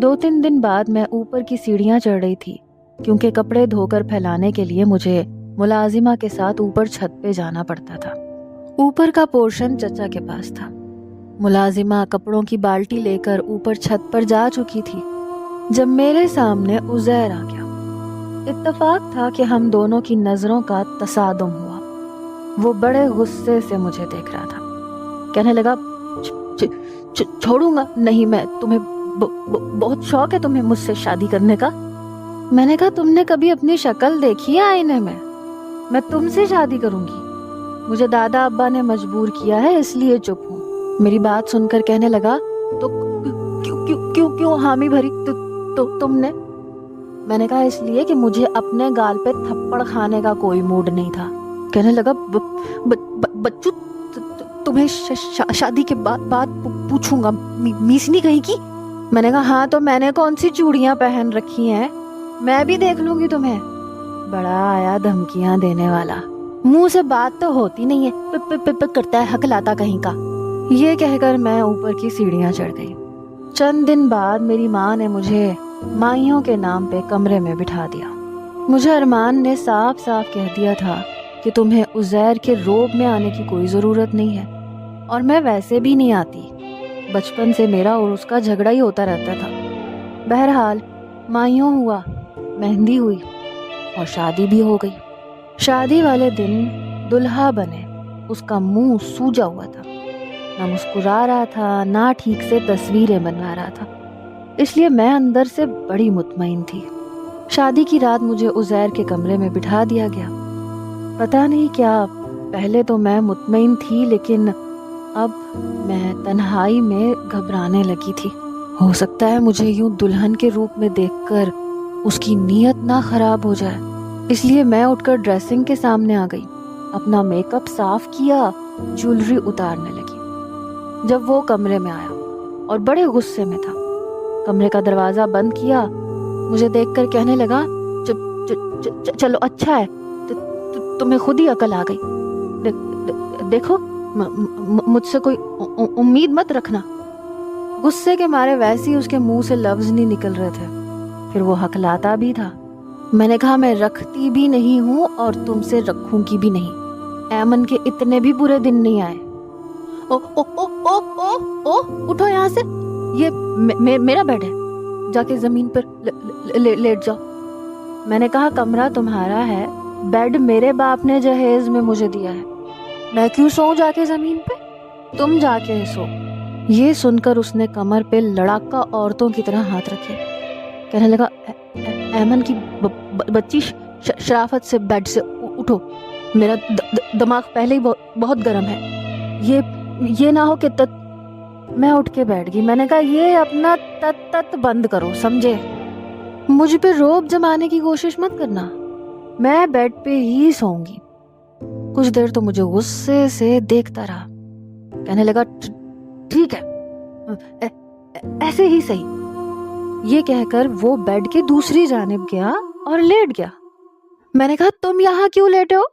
2-3 दिन बाद मैं ऊपर की सीढ़ियां चढ़ रही थी, क्योंकि कपड़े धोकर फैलाने के लिए मुझे मुलाजिमा के साथ ऊपर छत पे जाना पड़ता था। ऊपर का पोर्शन चचा के पास था। मुलाजिमा कपड़ों की बाल्टी लेकर ऊपर छत पर जा चुकी थी जब मेरे सामने उज़ैर आ गया। इत्तेफाक था कि हम दोनों की नजरों का तसादुम हुआ। वो बड़े गुस्से से मुझे देख रहा था। कहने लगा, छोड़ूंगा नहीं मैं तुम्हें, बहुत शौक है तुम्हें मुझसे शादी करने का। मैंने कहा, तुमने कभी अपनी शक्ल देखी है आईने में? मैं तुमसे शादी करूंगी। मुझे दादा अब्बा ने मजबूर किया है, इसलिए चुप हूँ। मेरी बात सुनकर कहने लगा, तो क्यों हामी भरी तुमने? मैंने कहा, इसलिए कि मुझे अपने गाल पे थप्पड़ खाने का कोई मूड नहीं था। कहने लगा, बच्चू तुम्हें शादी के बाद पूछूंगा, मीसनी कहीं की। मैंने कहा, हाँ तो मैंने कौन सी चूड़ियां पहन रखी हैं, मैं भी देख लूंगी तुम्हें। बड़ा आया धमकियां देने वाला, मुंह से बात तो होती नहीं है, करता है हकलाता कहीं का। ये कहकर मैं ऊपर की सीढ़ियां चढ़ गई। चंद दिन बाद मेरी माँ ने मुझे माइयों के नाम पे कमरे में बिठा दिया। मुझे अरमान ने साफ साफ कह दिया था कि तुम्हें उज़ैर के रोब में आने की कोई ज़रूरत नहीं है, और मैं वैसे भी नहीं आती। बचपन से मेरा और उसका झगड़ा ही होता रहता था। बहरहाल माइयों हुआ, मेहंदी हुई और शादी भी हो गई। शादी वाले दिन दुल्हा बने, उसका मुंह सूजा हुआ था, ना मुस्कुरा रहा था, ना ठीक से तस्वीरें बनवा रहा था, इसलिए मैं अंदर से बड़ी मुतमईन थी। शादी की रात मुझे उज़ैर के कमरे में बिठा दिया गया। पता नहीं क्या, पहले तो मैं मुतमईन थी, लेकिन अब मैं तन्हाई में घबराने लगी थी। हो सकता है मुझे यूं दुल्हन के रूप में देखकर उसकी नीयत ना खराब हो जाए, इसलिए मैं उठकर ड्रेसिंग के सामने आ गई, अपना मेकअप साफ किया, ज्वेलरी उतारने लगी। जब वो कमरे में आया और बड़े गुस्से में था, कमरे का दरवाजा बंद किया, मुझे देखकर कहने लगा, चलो अच्छा है, तुम्हें खुद ही अकल आ गई। देखो, मुझसे कोई उम्मीद मत रखना। गुस्से के मारे वैसे ही उसके मुंह से लफ्ज नहीं निकल रहे थे, फिर वो हकलाता भी था। मैंने कहा, मैं रखती भी नहीं हूँ और तुमसे रखूंगी भी नहीं। ऐमन के इतने भी बुरे दिन नहीं आए। ओ ओ ओ ओ ओ ओ उठो यहाँ से, ये मेरा बेड है, जाके जमीन पर लेट जाओ। मैंने कहा, कमरा तुम्हारा है, बेड मेरे बाप ने जहेज में मुझे दिया है, मैं क्यों सोऊं जाके जमीन पे, तुम जाके सो। ये सुनकर उसने कमर पे लड़ाका औरतों की तरह हाथ रखे। कहने लगा, ऐमन की बच्ची, शराफत से बेड से उठो, मेरा दिमाग पहले ही बहुत गर्म है, ये ना हो कि मैं उठ के बैठ गई। मैंने कहा, ये अपना तत बंद करो, समझे? मुझ पे रोब जमाने की कोशिश मत करना, मैं बेड पे ही सोऊंगी। कुछ देर तो मुझे गुस्से से देखता रहा। कहने लगा, ठीक है, ऐसे ही सही। ये कहकर वो बेड के दूसरी जानिब गया और लेट गया। मैंने कहा, तुम यहाँ क्यों लेटे हो?